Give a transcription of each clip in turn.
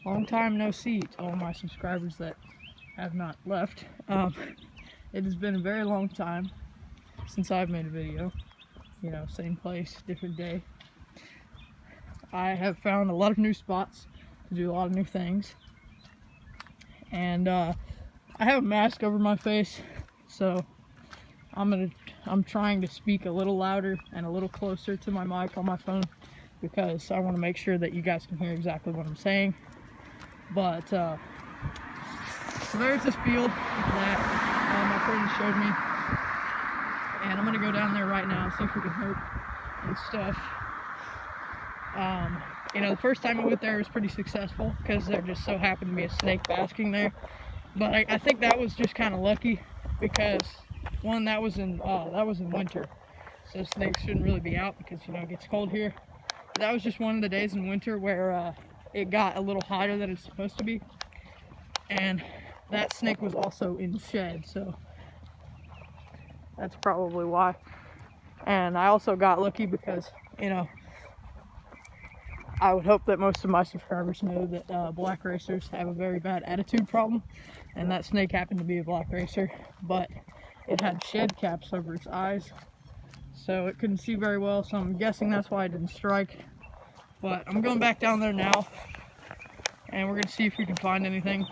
Long time no see to all my subscribers that have not left. It has been a very long time since I've made a video. You know, same place, different day. I have found a lot of new spots to do a lot of new things. And I have a mask over my face, so I'm trying to speak a little louder and a little closer to my mic on my phone because I want to make sure that you guys can hear exactly what I'm saying. But so there's this field that my friend showed me, and I'm gonna go down there right now and see if we can herp and stuff. You know, the first time I went there was pretty successful because there just so happened to be a snake basking there. But I think that was just kind of lucky because one, that was in winter, so snakes shouldn't really be out because, you know, it gets cold here. But that was just one of the days in winter where it got a little hotter than it's supposed to be, and that snake was also in the shed, so that's probably why. And I also got lucky because, you know, I would hope that most of my subscribers know that black racers have a very bad attitude problem, and that snake happened to be a black racer, but it had shed caps over its eyes, so it couldn't see very well, so I'm guessing that's why it didn't strike. But I'm going back down there now, and we're going to see if we can find anything.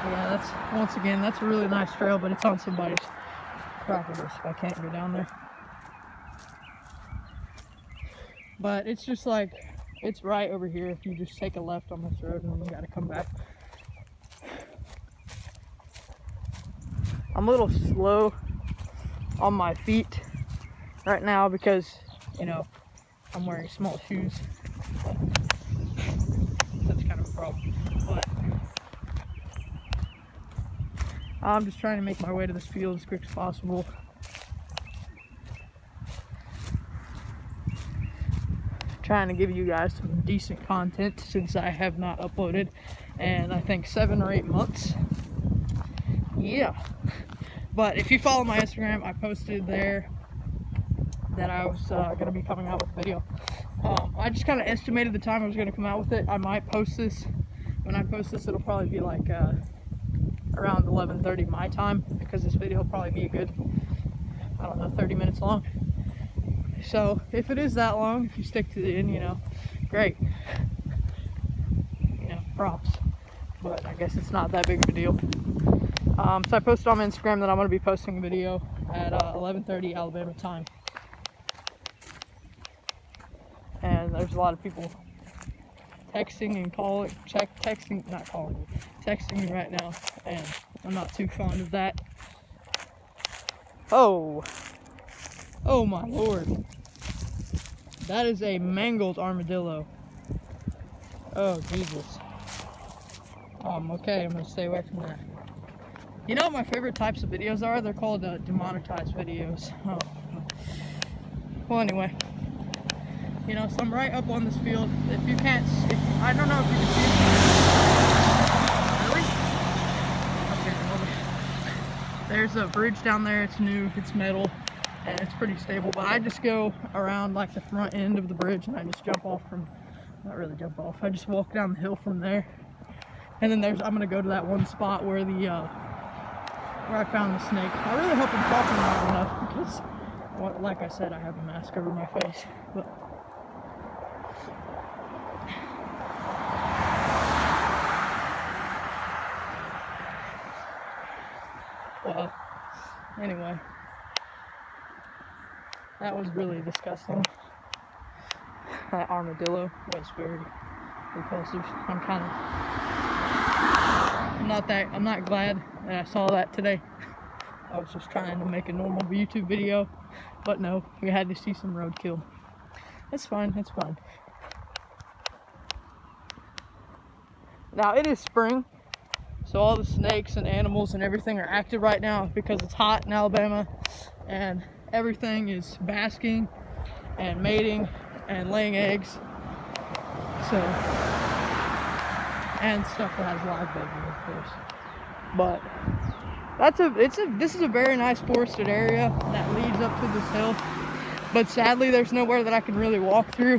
Yeah, that's, once again, that's a really nice trail, but it's on somebody's property, so I can't go down there. But it's just like, it's right over here if you just take a left on this road and then you gotta come back. I'm a little slow on my feet right now because, you know, I'm wearing small shoes. That's kind of a problem. But I'm just trying to make my way to this field as quick as possible. Trying to give you guys some decent content since I have not uploaded in I think 7 or 8 months. Yeah. But if you follow my Instagram, I posted there that I was going to be coming out with a video. I just kind of estimated the time I was going to come out with it. I might post this. When I post this, it'll probably be like around 11:30 my time, because this video will probably be a good, I don't know, 30 minutes long. So if it is that long, if you stick to the end, you know, great. You know, props. But I guess it's not that big of a deal. So I posted on my Instagram that I'm going to be posting a video at 11:30 Alabama time. And there's a lot of people texting and calling, texting me right now, and I'm not too fond of that. Oh my lord, that is a mangled armadillo. Oh Jesus. Okay, I'm gonna stay away from that. You know what my favorite types of videos are? They're called demonetized videos. Oh. Well, anyway, you know, so I'm right up on this field. If you can't, I don't know if you can see it. Really? Okay, well, there's a bridge down there. It's new, it's metal, and it's pretty stable. But I just go around like the front end of the bridge, and I just jump off from, not really jump off, I just walk down the hill from there. And then I'm gonna go to that one spot where where I found the snake. I really hope I'm talking loud enough because, well, like I said, I have a mask over my face. But well, anyway, that was really disgusting. That armadillo was very repulsive. I'm not glad that I saw that today. I was just trying to make a normal YouTube video, but no, we had to see some roadkill. That's fine, that's fine. Now it is spring, so all the snakes and animals and everything are active right now because it's hot in Alabama, and everything is basking and mating and laying eggs. So, and stuff that has live babies, of course. But this is a very nice forested area that leads up to this hill. But sadly, there's nowhere that I can really walk through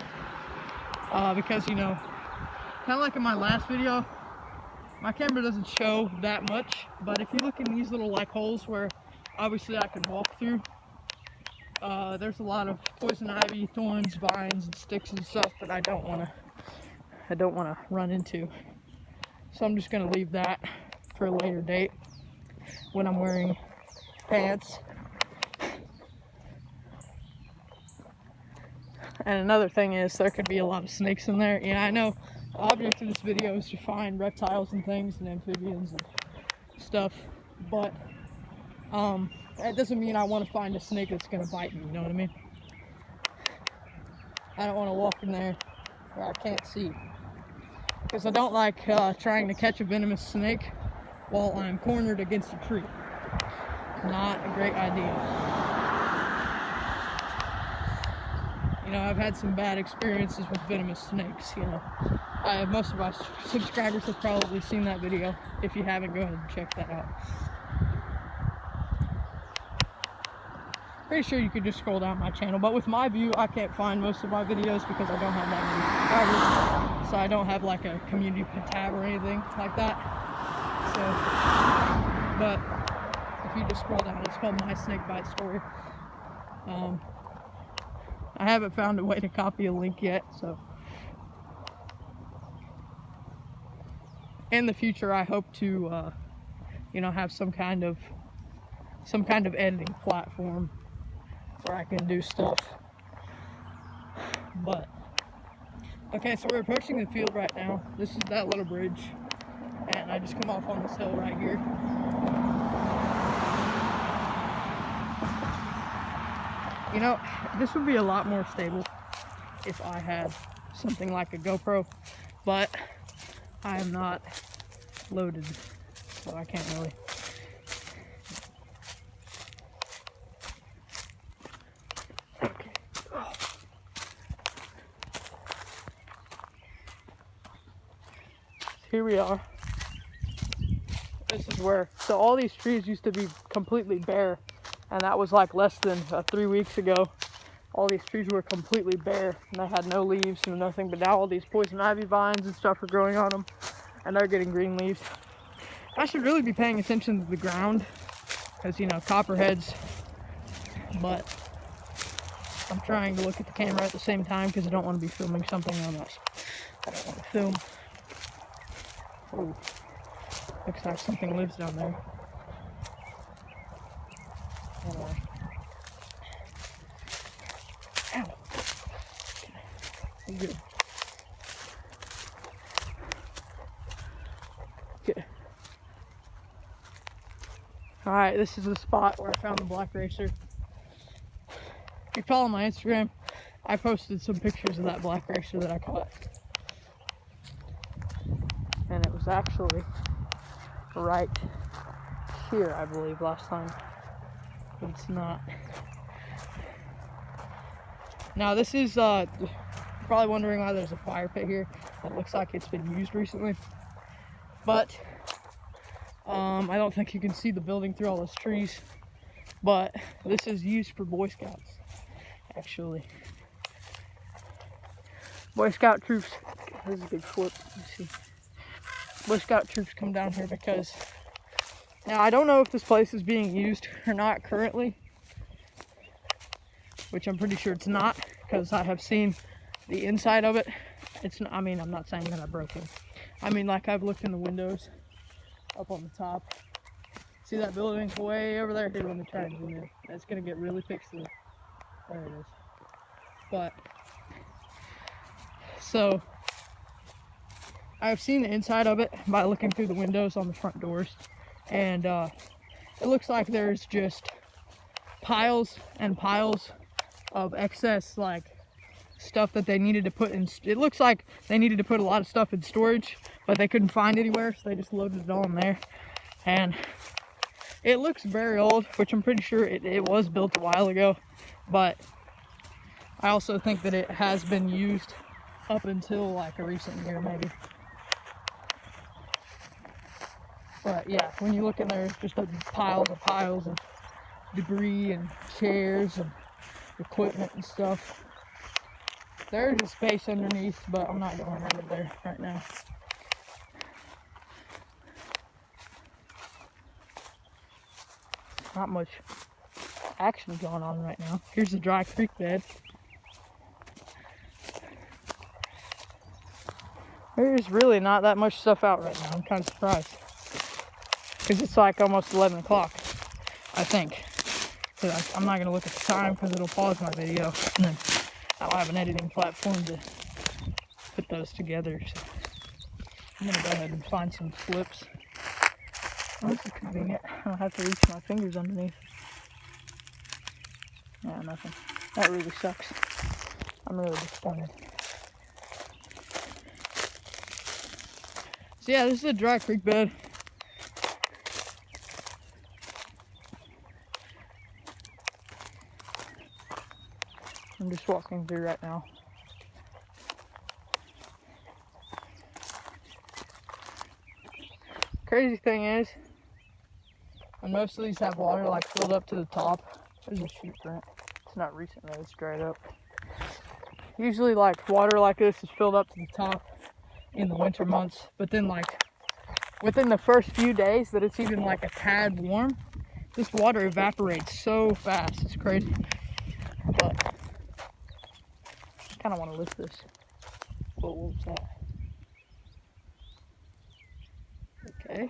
because, you know, kind of like in my last video, my camera doesn't show that much, but if you look in these little like holes where obviously I can walk through, there's a lot of poison ivy, thorns, vines, and sticks and stuff that I don't want to run into. So I'm just gonna leave that for a later date when I'm wearing pants. And another thing is there could be a lot of snakes in there. Yeah, I know the object of this video is to find reptiles and things and amphibians and stuff, but that doesn't mean I want to find a snake that's gonna bite me, you know what I mean? I don't want to walk in there where I can't see, because I don't like trying to catch a venomous snake while I'm cornered against a tree. Not a great idea. You know, I've had some bad experiences with venomous snakes, you know. Most of my subscribers have probably seen that video. If you haven't, go ahead and check that out. Pretty sure you could just scroll down my channel, but with my view, I can't find most of my videos because I don't have that many subscribers. So I don't have like a community tab or anything like that. So, but if you just scroll down, it's called My Snake Bite Story. I haven't found a way to copy a link yet, so in the future I hope to you know, have some kind of editing platform where I can do stuff. But okay, so we're approaching the field right now. This is that little bridge, and I just come off on this hill right here. You know, this would be a lot more stable if I had something like a GoPro, but I am not loaded, so I can't really. Okay. Oh. Here we are. This is where, so all these trees used to be completely bare, and that was like less than 3 weeks ago. All these trees were completely bare, and they had no leaves and nothing, but now all these poison ivy vines and stuff are growing on them, and they're getting green leaves. I should really be paying attention to the ground, because, you know, copperheads, but I'm trying to look at the camera at the same time because I don't want to be filming something else. I don't want to film. Ooh. Looks like something lives down there. Ow. Okay. Good. Okay. Alright, this is the spot where I found the black racer. If you follow my Instagram, I posted some pictures of that black racer that I caught. And it was actually right here, I believe, last time. But it's not. Now this is, you're probably wondering why there's a fire pit here. It looks like it's been used recently. But, I don't think you can see the building through all those trees. But this is used for Boy Scouts, actually. Boy Scout troops, this is a big flip, let me see. Boy Scout troops come down here because, now I don't know if this place is being used or not currently, which I'm pretty sure it's not, because I have seen the inside of it. It's not, I mean, I'm not saying that I broke it. I mean, like, I've looked in the windows up on the top. See that building way over there? Here, let me try and zoom in. It's gonna get really pixely. There it is. But, so, I've seen the inside of it by looking through the windows on the front doors. And it looks like there's just piles and piles of excess, like, stuff that they needed to put in. It looks like they needed to put a lot of stuff in storage, but they couldn't find anywhere, so they just loaded it all in there. And it looks very old, which I'm pretty sure it was built a while ago, but I also think that it has been used up until like a recent year, maybe. But yeah, when you look in there, it's just piles of debris and chairs and equipment and stuff. There's a space underneath, but I'm not going under there right now. Not much action going on right now. Here's the dry creek bed. There's really not that much stuff out right now. I'm kind of surprised. Because it's like almost 11 o'clock, I think. So I'm not going to look at the time because it'll pause my video. And then I don't have an editing platform to put those together. So I'm going to go ahead and find some flips. Oh, this is convenient. I don't have to reach my fingers underneath. Yeah, nothing. That really sucks. I'm really disappointed. So yeah, this is a dry creek bed. I'm just walking through right now. Crazy thing is, and most of these have water like filled up to the top. There's a shoot print. It's not recent though, it's dried up. Usually like water like this is filled up to the top in the winter months, but then like within the first few days that it's even like a tad warm, this water evaporates so fast, it's crazy. But I kind of want to lift this. Whoa, what was that? Okay.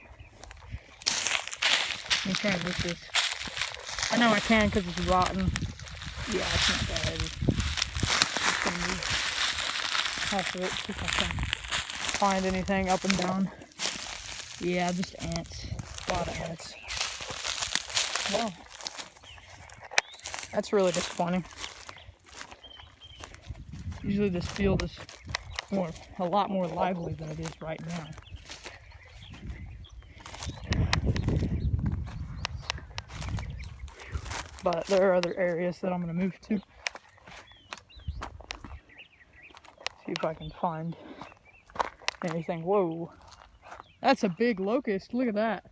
Let me try and lift this. I know I can because it's rotten. Yeah, it's not that heavy. Just gonna move half of it, see if I can find anything up and down. Yeah, just ants. A lot of ants. Well, that's really disappointing. Usually this field is a lot more lively than it is right now. But there are other areas that I'm going to move to. See if I can find anything. Whoa. That's a big locust. Look at that.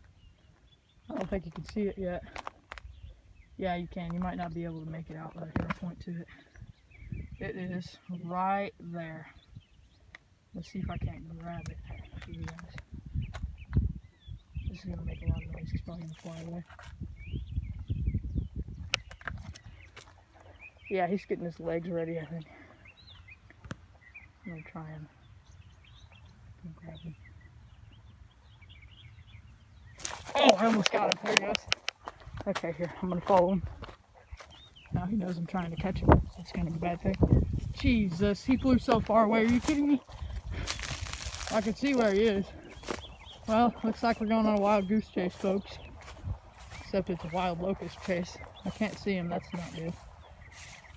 I don't think you can see it yet. Yeah, you can. You might not be able to make it out, but here, I'll point to it. It is right there. Let's see if I can't grab it for you guys. This is going to make a lot of noise. It's probably going to fly away. Yeah, he's getting his legs ready, I think. I'm going to try and grab him. Oh, I almost got him. There he goes. Okay, here, I'm going to follow him. Now he knows I'm trying to catch him. That's kind of a bad thing. Jesus, he flew so far away. Are you kidding me? I can see where he is. Well, looks like we're going on a wild goose chase, folks. Except it's a wild locust chase. I can't see him. That's not good.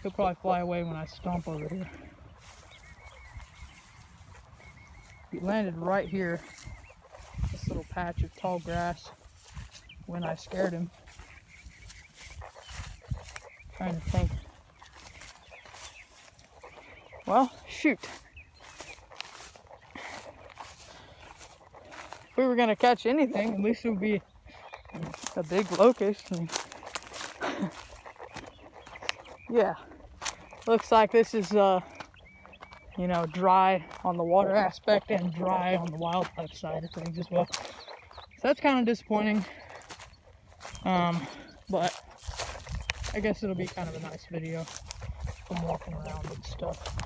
He'll probably fly away when I stomp over here. He landed right here. This little patch of tall grass when I scared him. Trying to think. Well, shoot. If we were going to catch anything, at least it would be a big locust. And yeah. Looks like this is, you know, dry on the water aspect and dry on the wildlife side of things as well. So that's kind of disappointing. But I guess it'll be kind of a nice video from walking around and stuff.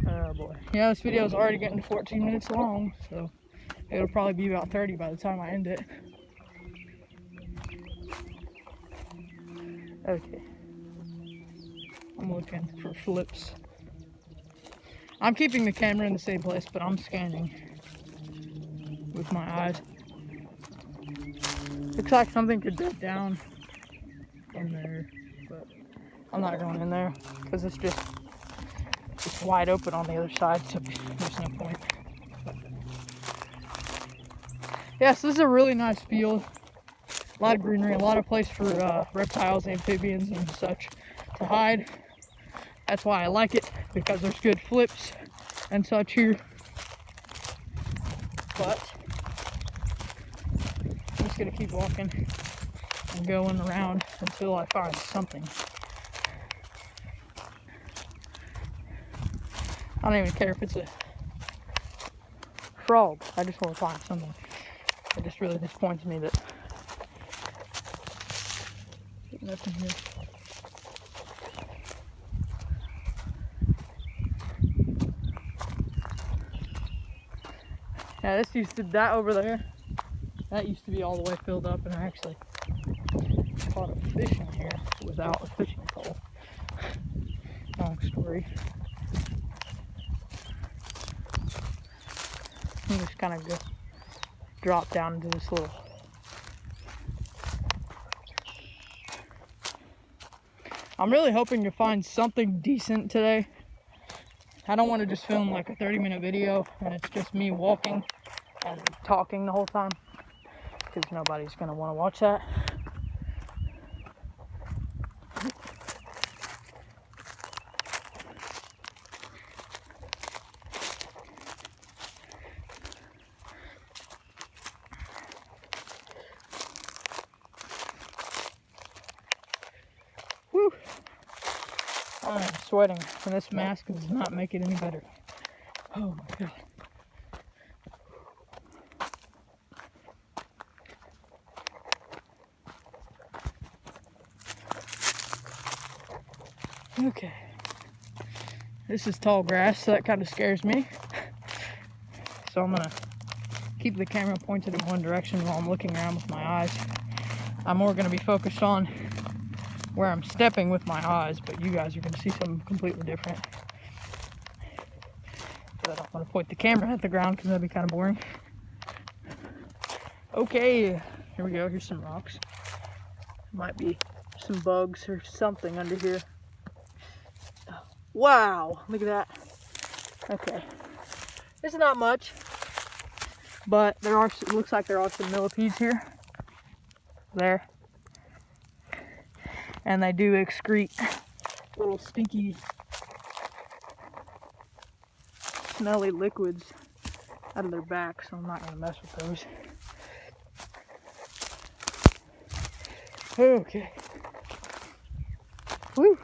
Oh boy. Yeah, this video is already getting 14 minutes long, so it'll probably be about 30 by the time I end it. Okay. I'm looking for flips. I'm keeping the camera in the same place, but I'm scanning with my eyes. Looks like something could dip down in there, but I'm not going in there because it's wide open on the other side, so there's no point. But yes, this is a really nice field. A lot of greenery, a lot of place for reptiles, amphibians, and such to hide. That's why I like it, because there's good flips and such here. But I'm just gonna keep walking and going around until I find something. I don't even care if it's a frog. I just want to find something. It just really disappoints me that nothing here. Yeah, this used to, that over there, that used to be all the way filled up, and I actually caught a fish in here without a fishing pole. Long story. I'm just kind of drop down into this little. I'm really hoping to find something decent today. I don't want to just film like a 30-minute video and it's just me walking and talking the whole time, because nobody's going to want to watch that. Whew. I'm sweating, and this mask does not make it any better. Oh my god. Okay. This is tall grass, so that kind of scares me. So I'm gonna keep the camera pointed in one direction while I'm looking around with my eyes. I'm more gonna be focused on where I'm stepping with my eyes, but you guys are gonna see something completely different. So I don't want to point the camera at the ground because that'd be kind of boring. Okay, here we go. Here's some rocks. Might be some bugs or something under here. Wow, look at that. Okay, it's not much, but there are. It looks like there are some millipedes here. There, and they do excrete little stinky, smelly liquids out of their back, so I'm not gonna mess with those. Okay. Woo!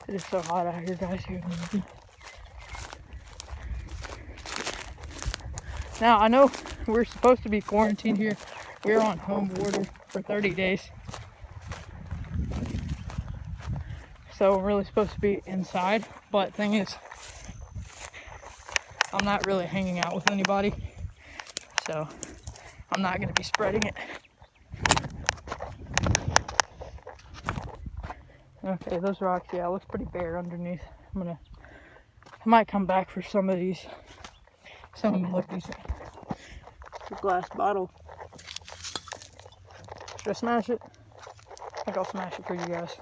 It is so hot out here, guys. Now, I know we're supposed to be quarantined here. We're on home order for 30 days. So we're really supposed to be inside. But thing is, I'm not really hanging out with anybody. So I'm not going to be spreading it. Okay, those rocks, yeah, it looks pretty bare underneath. I might come back for some of these. Some of them look decent. It's a glass bottle. Should I smash it? I think I'll smash it for you guys.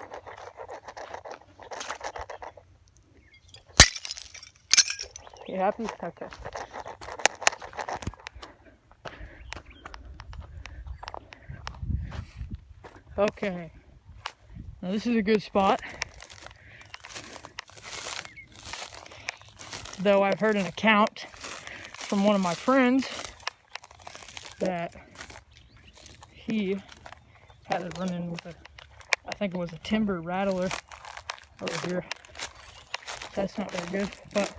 You happy? Okay. Okay. Now this is a good spot. Though I've heard an account from one of my friends that he had a run-in with I think it was a timber rattler over here. That's not very good, but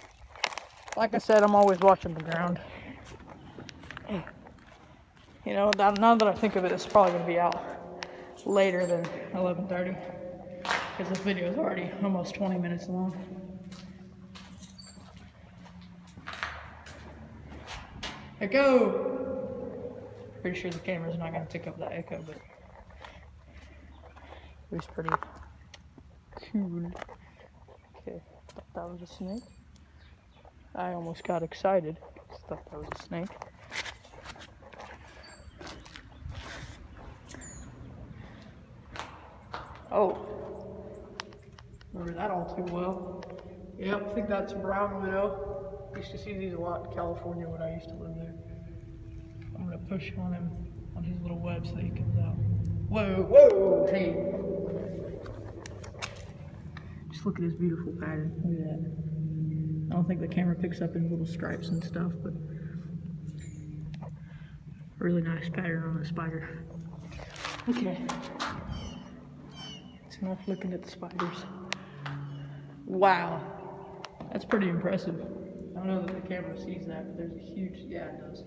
like I said, I'm always watching the ground. You know, now that I think of it, it's probably going to be out later than 11:30, because this video is already almost 20 minutes long. Echo! Pretty sure the camera's not going to pick up that echo, but it was pretty cool. Okay, thought that was a snake. I almost got excited. Thought that was a snake. Oh, remember that all too well. Yep, I think that's a brown widow. Used to see these a lot in California when I used to live there. I'm gonna push on him on his little web so that he comes out. Whoa, whoa, hey! Just look at his beautiful pattern. Look at that. I don't think the camera picks up any little stripes and stuff, but really nice pattern on the spider. Okay. It's enough looking at the spiders. Wow. That's pretty impressive. I don't know that the camera sees that, but there's a huge, yeah, it does.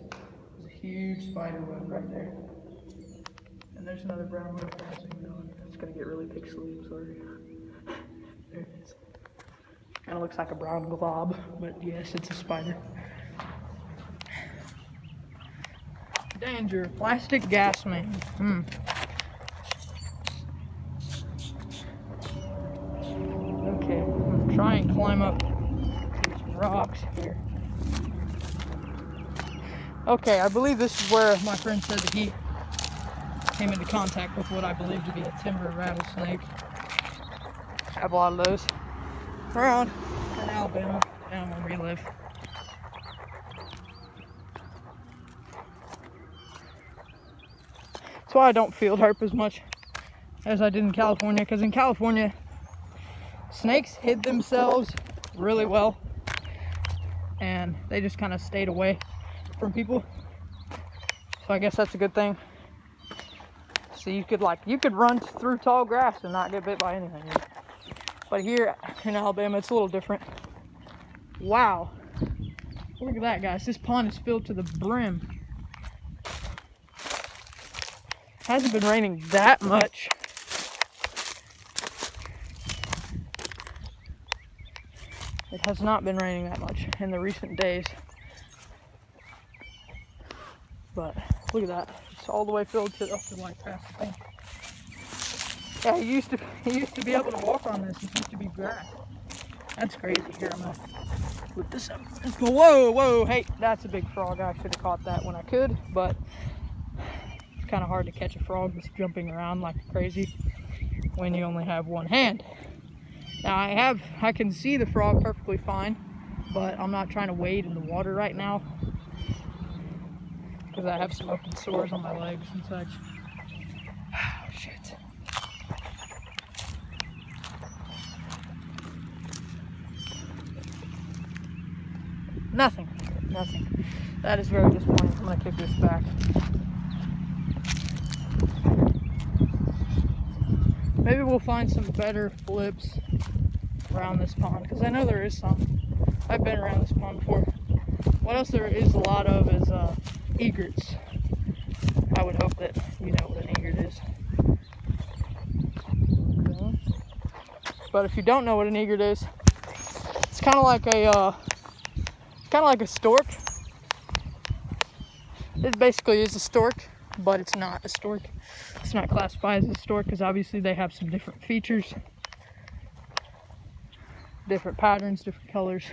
There's a huge spider web right there. And there's another brown one passing on. It's gonna get really pixely, I'm sorry. There it is. Kind of looks like a brown glob, but yes, it's a spider. Danger, plastic gas main. Okay, I'm gonna try and climb up these rocks here. Okay, I believe this is where my friend said that he came into contact with what I believe to be a timber rattlesnake. I have a lot of those around in Alabama, down where we live. That's why I don't field herp as much as I did in California, because in California, snakes hid themselves really well, and they just kind of stayed away from people. So I guess that's a good thing. So you could run through tall grass and not get bit by anything. But here in Alabama, it's a little different. Wow. Look at that, guys. This pond is filled to the brim. Hasn't been raining that much. It has not been raining that much in the recent days. But look at that. It's all the way filled to up to like past the thing. Yeah, he used to be able to walk on this. It used to be grass. That's crazy. Here, I'm gonna put this up. Whoa, whoa, hey, that's a big frog. I should have caught that when I could, but it's kind of hard to catch a frog that's jumping around like crazy when you only have one hand. Now I can see the frog perfectly fine, but I'm not trying to wade in the water right now because I have some open sores on my legs and such. Oh, shit. Nothing. That is very disappointing. I'm gonna kick this back. Maybe we'll find some better flips around this pond, because I know there is some. I've been around this pond before. What else there is a lot of is egrets. I would hope that you know what an egret is. But if you don't know what an egret is, it's kind of like a stork. It basically is a stork, but it's not a stork. It's not classified as a stork because obviously they have some different features, different patterns, different colors,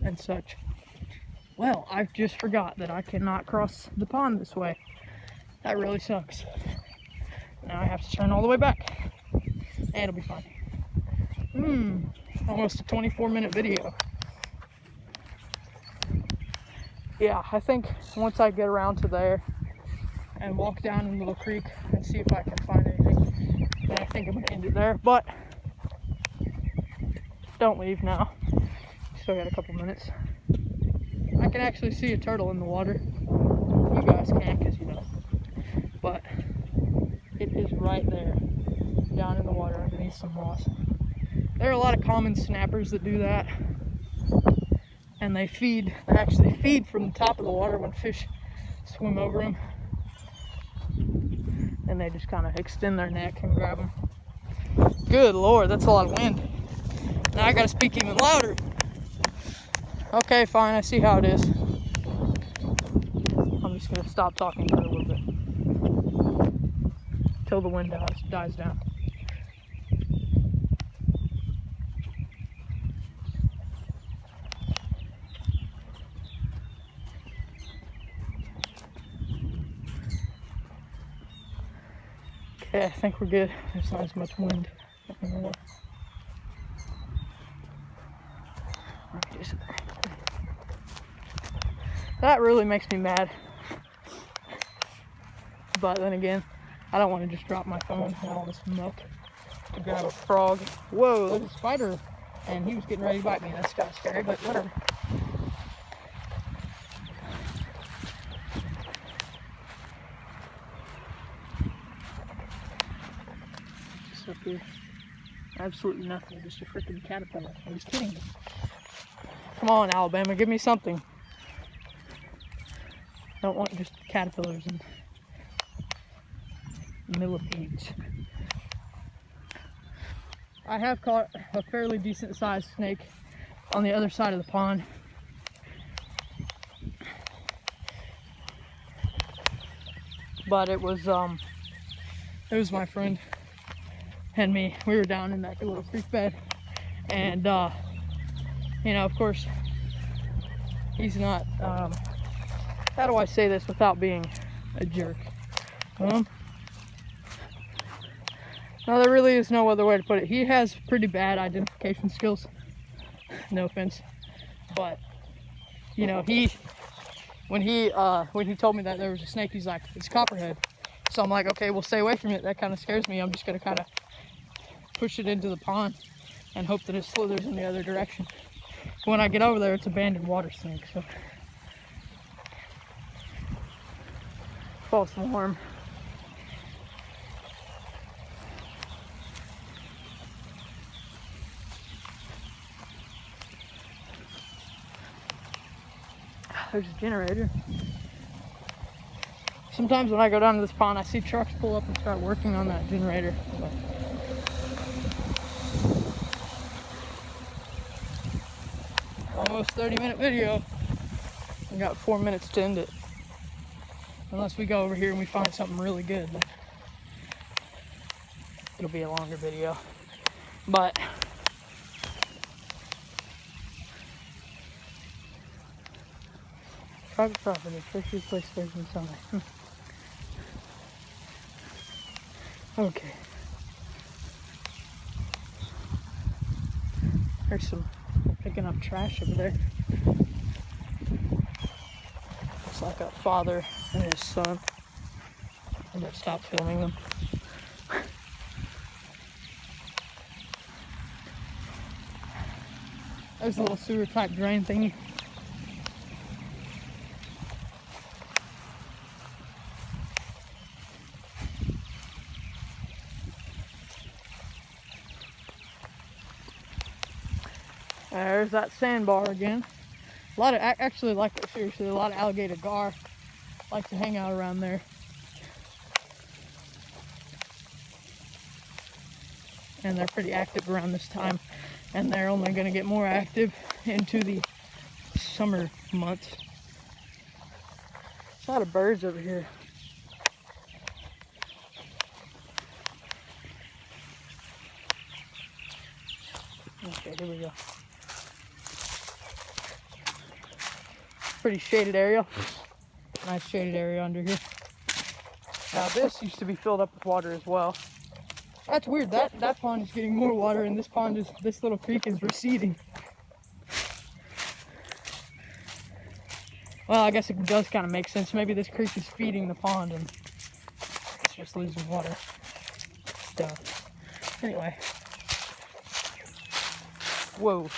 and such. Well, I just forgot that I cannot cross the pond this way. That really sucks. Now I have to turn all the way back, and it'll be fine. Almost a 24-minute video. Yeah, I think once I get around to there and walk down in Little Creek and see if I can find anything, then I think I'm gonna end it there. But don't leave now. Still got a couple minutes. I can actually see a turtle in the water. You guys can't, because you know. But it is right there, down in the water underneath some moss. There are a lot of common snappers that do that. And they actually feed from the top of the water when fish swim over them. And they just kind of extend their neck and grab them. Good Lord, that's a lot of wind. Now I gotta speak even louder. Okay, fine, I see how it is. I'm just gonna stop talking for a little bit. Till the wind dies down. Okay, I think we're good. There's not as much wind anymore. That really makes me mad. But then again, I don't want to just drop my phone in all this muck to grab a frog. Whoa, there's a spider, and he was getting ready to bite me. That's kind of scary, but whatever. here. Absolutely nothing, just a freaking caterpillar. Are you kidding me? Come on, Alabama, give me something. I don't want just caterpillars and millipedes. I have caught a fairly decent sized snake on the other side of the pond. But it was my friend and me. We were down in that little creek bed, and you know, of course, he's not, how do I say this without being a jerk? No, there really is no other way to put it. He has pretty bad identification skills. No offense, but you know, when he told me that there was a snake, he's like, it's copperhead. So I'm like, okay, we'll stay away from it. That kind of scares me. I'm just gonna kind of push it into the pond and hope that it slithers in the other direction. When I get over there, it's abandoned water snake. So false alarm. There's a generator. Sometimes when I go down to this pond, I see trucks pull up and start working on that generator. But almost 30-minute video. We got 4 minutes to end it. Unless we go over here and we find something really good. It'll be a longer video. But private property, first place Thursday and Sunday. Okay. There's some picking up trash over there. It's like a father and his son. I'm gonna stop filming them. There's a little sewer type drain thingy. There's that sandbar again. A lot of, actually, like, seriously, a lot of alligator gar like to hang out around there. And they're pretty active around this time. And they're only going to get more active into the summer months. There's a lot of birds over here. Okay, here we go. Pretty shaded area. Nice shaded area under here. Now this used to be filled up with water as well. That's weird. That pond is getting more water, and this little creek is receding. Well, I guess it does kind of make sense. Maybe this creek is feeding the pond, and it's just losing water. Duh. Anyway. Whoa.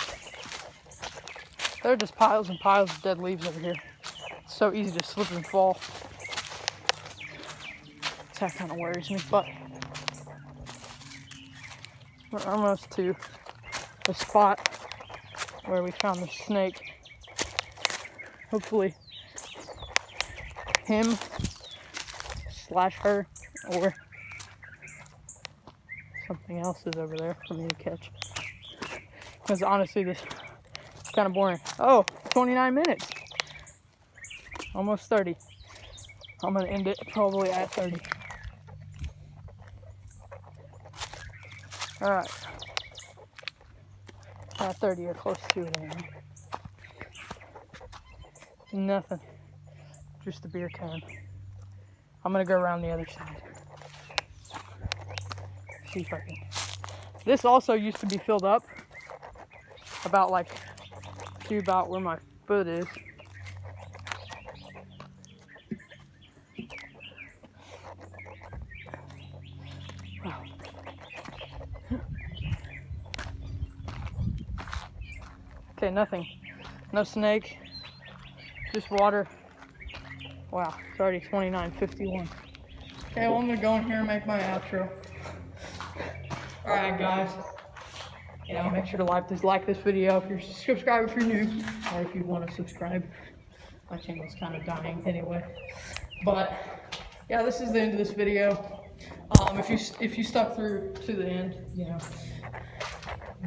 There are just piles and piles of dead leaves over here. It's so easy to slip and fall. That kind of worries me, but we're almost to the spot where we found the snake. Hopefully him / her or something else is over there for me to catch. Because honestly, this is kind of boring. Oh, 29 minutes. Almost 30. I'm going to end it probably at 30. Alright. At 30 or close to it anyway. Nothing. Just a beer can. I'm going to go around the other side. See if I can. This also used to be filled up. About like to about where my foot is. Wow. Okay, nothing. No snake. Just water. Wow, it's already 29:51. Okay, well, I'm gonna go in here and make my outro. Alright guys, you know, make sure to like this video if you're subscribed, if you're new, or if you want to subscribe. My channel's kind of dying anyway. But yeah, this is the end of this video. If you stuck through to the end, you know,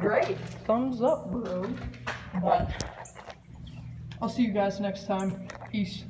great, thumbs up, bro. But I'll see you guys next time. Peace.